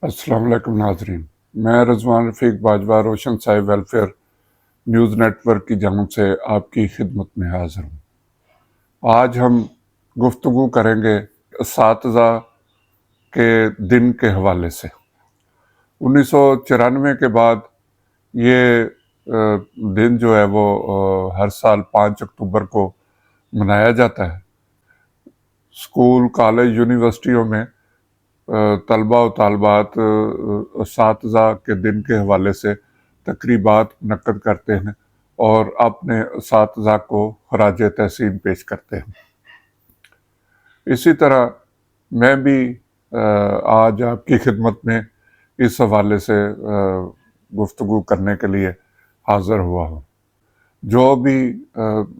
السلام علیکم ناظرین، میں رضوان رفیق باجوہ روشن صاحب ویلفیئر نیوز نیٹ ورک کی جانب سے آپ کی خدمت میں حاضر ہوں۔ آج ہم گفتگو کریں گے اساتذہ کے دن کے حوالے سے۔ 1994 کے بعد یہ دن جو ہے وہ ہر سال 5 اکتوبر کو منایا جاتا ہے۔ اسکول، کالج، یونیورسٹیوں میں طلباء و طالبات اساتذہ کے دن کے حوالے سے تقریبات منعقد کرتے ہیں اور اپنے اساتذہ کو خراج تحسین پیش کرتے ہیں۔ اسی طرح میں بھی آج آپ کی خدمت میں اس حوالے سے گفتگو کرنے کے لیے حاضر ہوا ہوں۔ جو بھی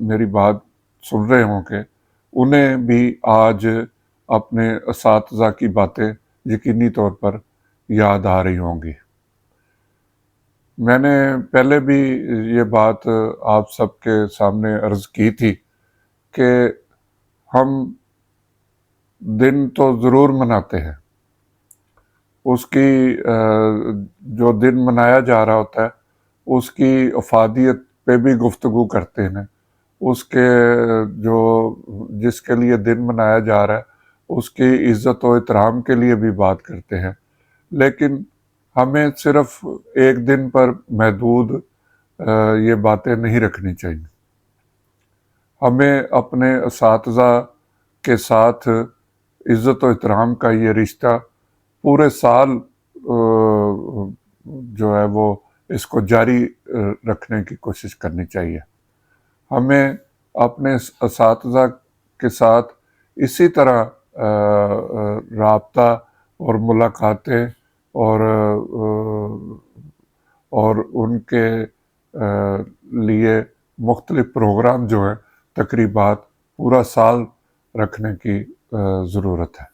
میری بات سن رہے ہوں کہ انہیں بھی آج اپنے اساتذہ کی باتیں یقینی طور پر یاد آ رہی ہوں گی۔ میں نے پہلے بھی یہ بات آپ سب کے سامنے عرض کی تھی کہ ہم دن تو ضرور مناتے ہیں، اس کی جو دن منایا جا رہا ہوتا ہے اس کی افادیت پہ بھی گفتگو کرتے ہیں، اس کے جس کے لیے دن منایا جا رہا ہے اس کی عزت و احترام کے لیے بھی بات کرتے ہیں، لیکن ہمیں صرف ایک دن پر محدود یہ باتیں نہیں رکھنی چاہیے۔ ہمیں اپنے اساتذہ کے ساتھ عزت و احترام کا یہ رشتہ پورے سال جو ہے وہ اس کو جاری رکھنے کی کوشش کرنی چاہیے۔ ہمیں اپنے اساتذہ کے ساتھ اسی طرح رابطہ اور ملاقاتیں اور ان کے لیے مختلف پروگرام جو ہیں، تقریبات پورا سال رکھنے کی ضرورت ہے۔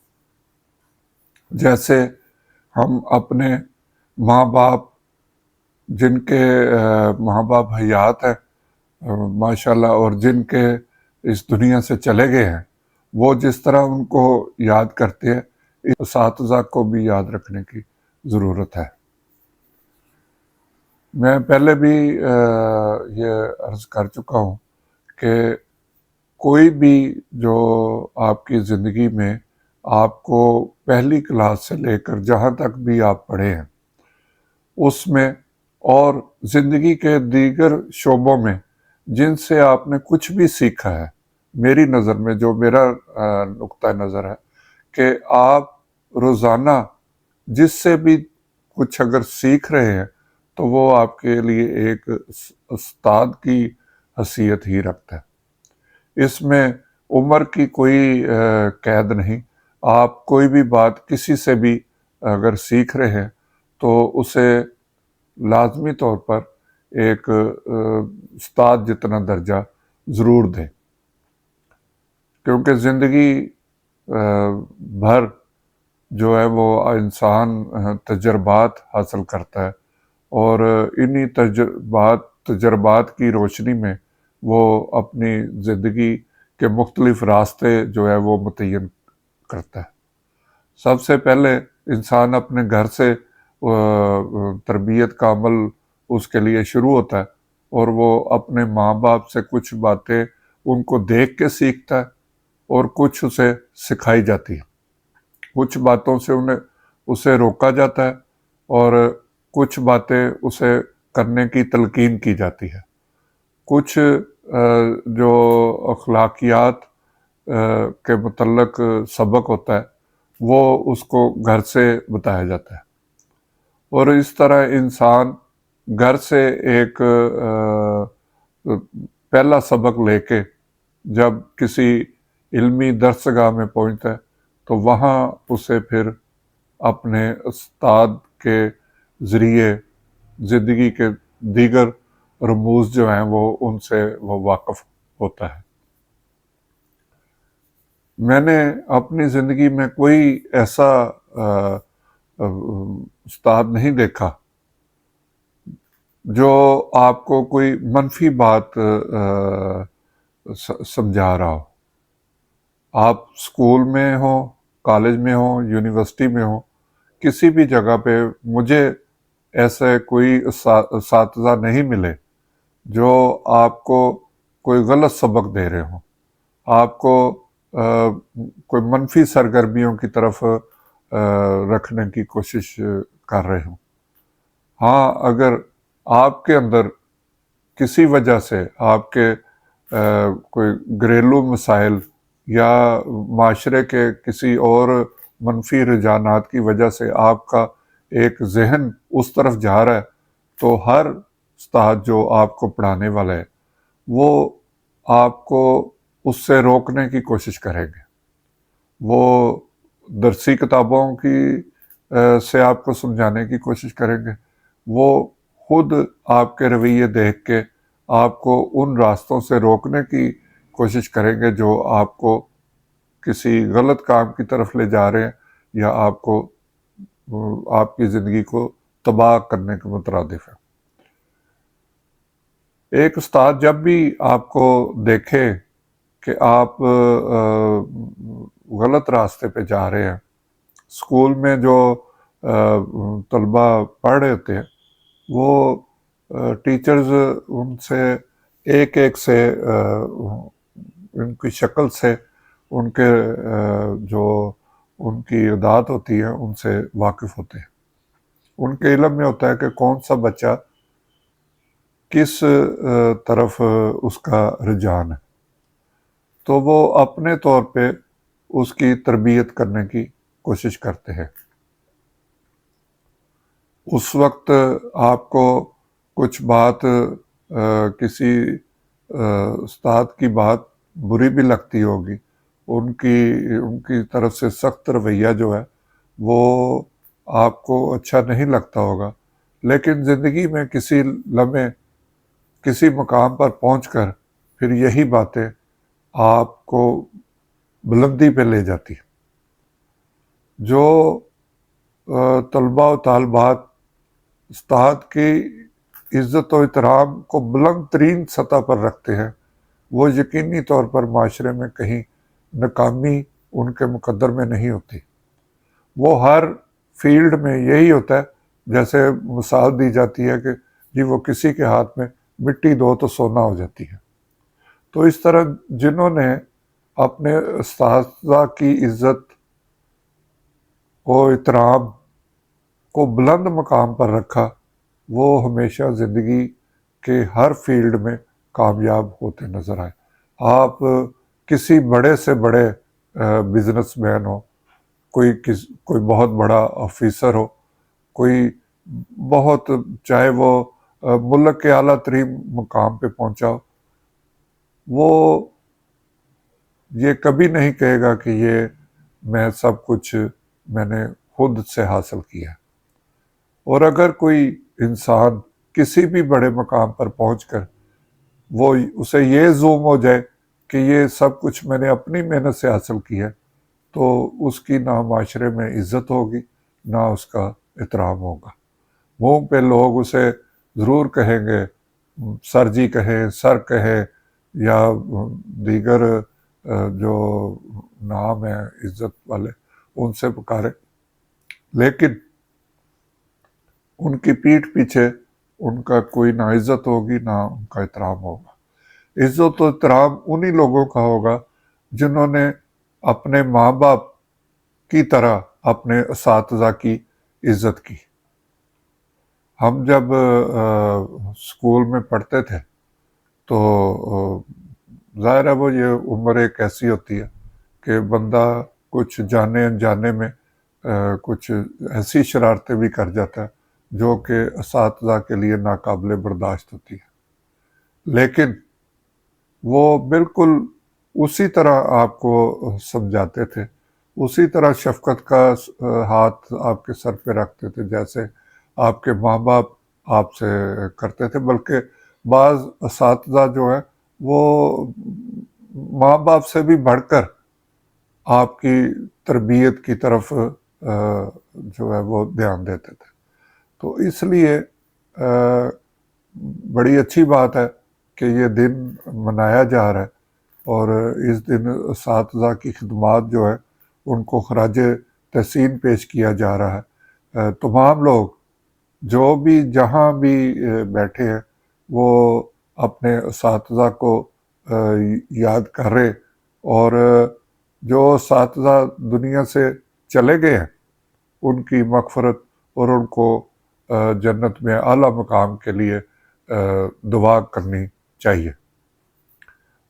جیسے ہم اپنے ماں باپ، جن کے ماں باپ حیات ہیں ماشاءاللہ اور جن کے اس دنیا سے چلے گئے ہیں، وہ جس طرح ان کو یاد کرتے ہیں، اساتذہ کو بھی یاد رکھنے کی ضرورت ہے۔ میں پہلے بھی یہ عرض کر چکا ہوں کہ کوئی بھی جو آپ کی زندگی میں آپ کو پہلی کلاس سے لے کر جہاں تک بھی آپ پڑھے ہیں اس میں اور زندگی کے دیگر شعبوں میں جن سے آپ نے کچھ بھی سیکھا ہے، میری نظر میں جو میرا نقطہ نظر ہے کہ آپ روزانہ جس سے بھی کچھ اگر سیکھ رہے ہیں تو وہ آپ کے لیے ایک استاد کی حیثیت ہی رکھتا ہے۔ اس میں عمر کی کوئی قید نہیں۔ آپ کوئی بھی بات کسی سے بھی اگر سیکھ رہے ہیں تو اسے لازمی طور پر ایک استاد جتنا درجہ ضرور دیں، کیونکہ زندگی بھر جو ہے وہ انسان تجربات حاصل کرتا ہے اور انہی تجربات کی روشنی میں وہ اپنی زندگی کے مختلف راستے جو ہے وہ متعین کرتا ہے۔ سب سے پہلے انسان اپنے گھر سے تربیت کا عمل اس کے لیے شروع ہوتا ہے اور وہ اپنے ماں باپ سے کچھ باتیں ان کو دیکھ کے سیکھتا ہے اور کچھ اسے سکھائی جاتی ہے۔ کچھ باتوں سے اسے روکا جاتا ہے اور کچھ باتیں اسے کرنے کی تلقین کی جاتی ہے۔ کچھ جو اخلاقیات کے متعلق سبق ہوتا ہے وہ اس کو گھر سے بتایا جاتا ہے، اور اس طرح انسان گھر سے ایک پہلا سبق لے کے جب کسی علمی درسگاہ میں پہنچتا ہے تو وہاں اسے پھر اپنے استاد کے ذریعے زندگی کے دیگر رموز جو ہیں وہ ان سے وہ واقف ہوتا ہے۔ میں نے اپنی زندگی میں کوئی ایسا استاد نہیں دیکھا جو آپ کو کوئی منفی بات سمجھا رہا ہو۔ آپ اسکول میں ہوں، کالج میں ہوں، یونیورسٹی میں ہوں، کسی بھی جگہ پہ مجھے ایسے کوئی اساتذہ نہیں ملے جو آپ کو کوئی غلط سبق دے رہے ہوں، آپ کو کوئی منفی سرگرمیوں کی طرف رکھنے کی کوشش کر رہے ہوں۔ ہاں، اگر آپ کے اندر کسی وجہ سے آپ کے کوئی گھریلو مسائل یا معاشرے کے کسی اور منفی رجحانات کی وجہ سے آپ کا ایک ذہن اس طرف جا رہا ہے، تو ہر استاد جو آپ کو پڑھانے والا ہے وہ آپ کو اس سے روکنے کی کوشش کریں گے۔ وہ درسی کتابوں کی سے آپ کو سمجھانے کی کوشش کریں گے، وہ خود آپ کے رویے دیکھ کے آپ کو ان راستوں سے روکنے کی کوشش کریں گے جو آپ کو کسی غلط کام کی طرف لے جا رہے ہیں یا آپ کو آپ کی زندگی کو تباہ کرنے کے مترادف ہے۔ ایک استاد جب بھی آپ کو دیکھے کہ آپ غلط راستے پہ جا رہے ہیں، اسکول میں جو طلبہ پڑھ رہے ہوتے ہیں وہ ٹیچرز ان سے ایک ایک سے ان کی شکل سے ان کے جو ان کی عادات ہوتی ہیں ان سے واقف ہوتے ہیں۔ ان کے علم میں ہوتا ہے کہ کون سا بچہ کس طرف اس کا رجحان ہے، تو وہ اپنے طور پہ اس کی تربیت کرنے کی کوشش کرتے ہیں۔ اس وقت آپ کو کچھ بات کسی استاد کی بات بری بھی لگتی ہوگی، ان کی طرف سے سخت رویہ جو ہے وہ آپ کو اچھا نہیں لگتا ہوگا، لیکن زندگی میں کسی لمحے کسی مقام پر پہنچ کر پھر یہی باتیں آپ کو بلندی پہ لے جاتی ہیں۔ جو طلباء و طالبات استاد کی عزت و احترام کو بلند ترین سطح پر رکھتے ہیں، وہ یقینی طور پر معاشرے میں کہیں ناکامی ان کے مقدر میں نہیں ہوتی۔ وہ ہر فیلڈ میں یہی ہوتا ہے، جیسے مثال دی جاتی ہے کہ جی وہ کسی کے ہاتھ میں مٹی دو تو سونا ہو جاتی ہے۔ تو اس طرح جنہوں نے اپنے اساتذہ کی عزت و احترام کو بلند مقام پر رکھا، وہ ہمیشہ زندگی کے ہر فیلڈ میں کامیاب ہوتے نظر آئے۔ آپ کسی بڑے سے بڑے بزنس مین ہو، کوئی بہت بڑا آفیسر ہو، کوئی بہت چاہے وہ ملک کے اعلیٰ ترین مقام پہ پہنچا ہو، وہ یہ کبھی نہیں کہے گا کہ یہ میں سب کچھ میں نے خود سے حاصل کیا۔ اور اگر کوئی انسان کسی بھی بڑے مقام پر پہنچ کر وہ اسے یہ زوم ہو جائے کہ یہ سب کچھ میں نے اپنی محنت سے حاصل کیا ہے، تو اس کی نہ معاشرے میں عزت ہوگی نہ اس کا احترام ہوگا۔ منہ پہ لوگ اسے ضرور کہیں گے، سر جی کہیں، سر کہیں یا دیگر جو نام ہے عزت والے ان سے پکارے، لیکن ان کی پیٹھ پیچھے ان کا کوئی نہ عزت ہوگی نہ ان کا احترام ہوگا۔ عزت و احترام انہی لوگوں کا ہوگا جنہوں نے اپنے ماں باپ کی طرح اپنے اساتذہ کی عزت کی۔ ہم جب اسکول میں پڑھتے تھے تو ظاہر ہے وہ یہ عمر ایک ایسی ہوتی ہے کہ بندہ کچھ جانے انجانے میں کچھ ایسی شرارتیں بھی کر جاتا ہے جو کہ اساتذہ کے لیے ناقابل برداشت ہوتی ہے، لیکن وہ بالکل اسی طرح آپ کو سمجھاتے تھے، اسی طرح شفقت کا ہاتھ آپ کے سر پہ رکھتے تھے جیسے آپ کے ماں باپ آپ سے کرتے تھے، بلکہ بعض اساتذہ جو ہے وہ ماں باپ سے بھی بڑھ کر آپ کی تربیت کی طرف جو ہے وہ دھیان دیتے تھے۔ تو اس لیے بڑی اچھی بات ہے کہ یہ دن منایا جا رہا ہے، اور اس دن اساتذہ کی خدمات جو ہے ان کو خراج تحسین پیش کیا جا رہا ہے۔ تمام لوگ جو بھی جہاں بھی بیٹھے ہیں وہ اپنے اساتذہ کو یاد کر رہے، اور جو اساتذہ دنیا سے چلے گئے ہیں ان کی مغفرت اور ان کو جنت میں اعلیٰ مقام کے لیے دعا کرنی چاہیے،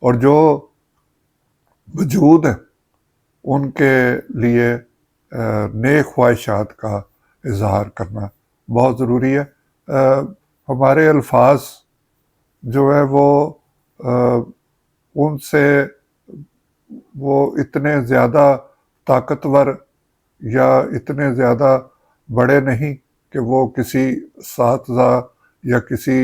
اور جو وجود ہیں ان کے لیے نیک خواہشات کا اظہار کرنا بہت ضروری ہے۔ ہمارے الفاظ جو ہے وہ ان سے وہ اتنے زیادہ طاقتور یا اتنے زیادہ بڑے نہیں کہ وہ کسی اساتذہ یا کسی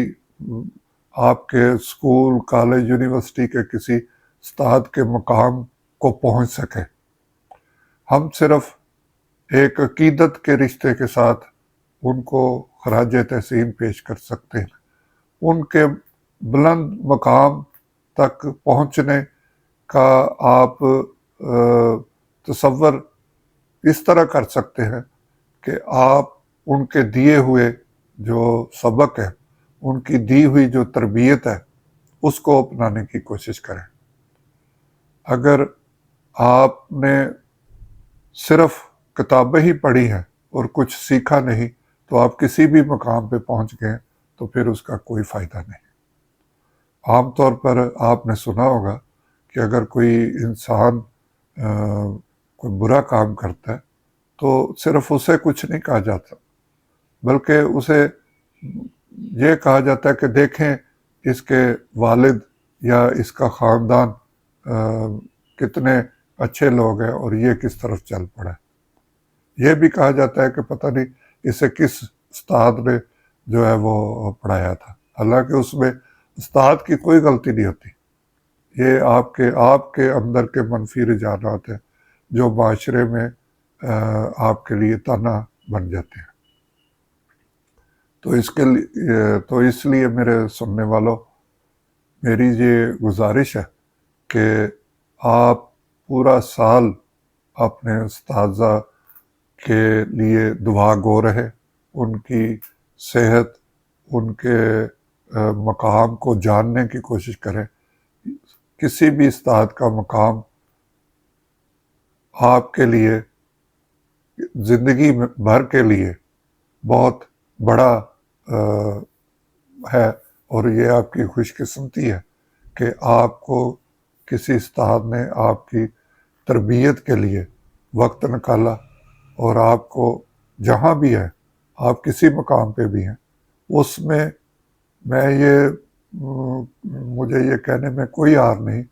آپ کے اسکول، کالج، یونیورسٹی کے کسی استاد کے مقام کو پہنچ سکے۔ ہم صرف ایک عقیدت کے رشتے کے ساتھ ان کو خراج تحسین پیش کر سکتے ہیں۔ ان کے بلند مقام تک پہنچنے کا آپ تصور اس طرح کر سکتے ہیں کہ آپ ان کے دیے ہوئے جو سبق ہے، ان کی دی ہوئی جو تربیت ہے، اس کو اپنانے کی کوشش کریں۔ اگر آپ نے صرف کتابیں ہی پڑھی ہیں اور کچھ سیکھا نہیں تو آپ کسی بھی مقام پہ پہنچ گئے تو پھر اس کا کوئی فائدہ نہیں۔ عام طور پر آپ نے سنا ہوگا کہ اگر کوئی انسان کوئی برا کام کرتا ہے تو صرف اسے کچھ نہیں کہا جاتا، بلکہ اسے یہ کہا جاتا ہے کہ دیکھیں اس کے والد یا اس کا خاندان کتنے اچھے لوگ ہیں اور یہ کس طرف چل پڑا ہے۔ یہ بھی کہا جاتا ہے کہ پتہ نہیں اسے کس استاد نے جو ہے وہ پڑھایا تھا، حالانکہ اس میں استاد کی کوئی غلطی نہیں ہوتی۔ یہ آپ کے اندر کے منفی رجحانات ہیں جو معاشرے میں آپ کے لیے تانا بن جاتے ہیں۔ تو اس لیے میرے سننے والوں، میری یہ گزارش ہے کہ آپ پورا سال اپنے اساتذہ کے لیے دعا گو رہے، ان کی صحت، ان کے مقام کو جاننے کی کوشش کریں۔ کسی بھی استاد کا مقام آپ کے لیے زندگی بھر کے لیے بہت بڑا ہے، اور یہ آپ کی خوش قسمتی ہے کہ آپ کو کسی استاد نے آپ کی تربیت کے لیے وقت نکالا، اور آپ کو جہاں بھی ہے، آپ کسی مقام پہ بھی ہیں، اس میں مجھے یہ کہنے میں کوئی عار نہیں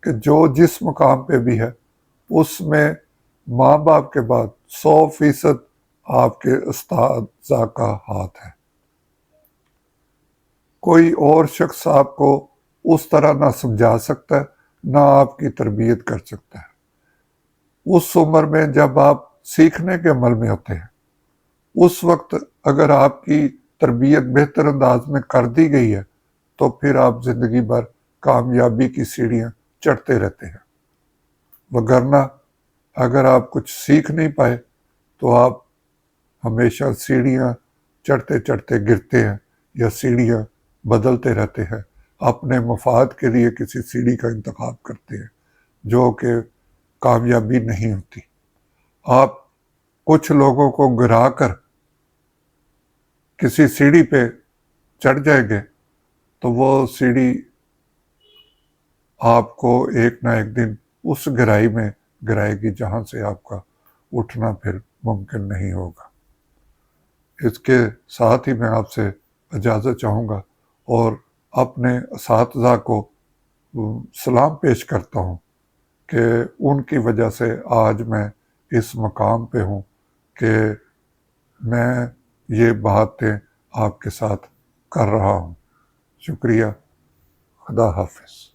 کہ جو جس مقام پہ بھی ہے اس میں ماں باپ کے بعد 100% آپ کے اساتذہ کا ہاتھ ہے۔ کوئی اور شخص آپ کو اس طرح نہ سمجھا سکتا ہے، نہ آپ کی تربیت کر سکتا ہے۔ اس عمر میں جب آپ سیکھنے کے عمل میں ہوتے ہیں، اس وقت اگر آپ کی تربیت بہتر انداز میں کر دی گئی ہے تو پھر آپ زندگی بھر کامیابی کی سیڑھیاں چڑھتے رہتے ہیں، وگرنہ اگر آپ کچھ سیکھ نہیں پائے تو آپ ہمیشہ سیڑھیاں چڑھتے چڑھتے گرتے ہیں، یا سیڑھیاں بدلتے رہتے ہیں، اپنے مفاد کے لیے کسی سیڑھی کا انتخاب کرتے ہیں جو کہ کامیابی نہیں ہوتی۔ آپ کچھ لوگوں کو گرا کر کسی سیڑھی پہ چڑھ جائیں گے تو وہ سیڑھی آپ کو ایک نہ ایک دن اس گہرائی میں گرائے گی جہاں سے آپ کا اٹھنا پھر ممکن نہیں ہوگا۔ اس کے ساتھ ہی میں آپ سے اجازت چاہوں گا اور اپنے اساتذہ کو سلام پیش کرتا ہوں کہ ان کی وجہ سے آج میں اس مقام پہ ہوں کہ میں یہ باتیں آپ کے ساتھ کر رہا ہوں۔ شکریہ، خدا حافظ۔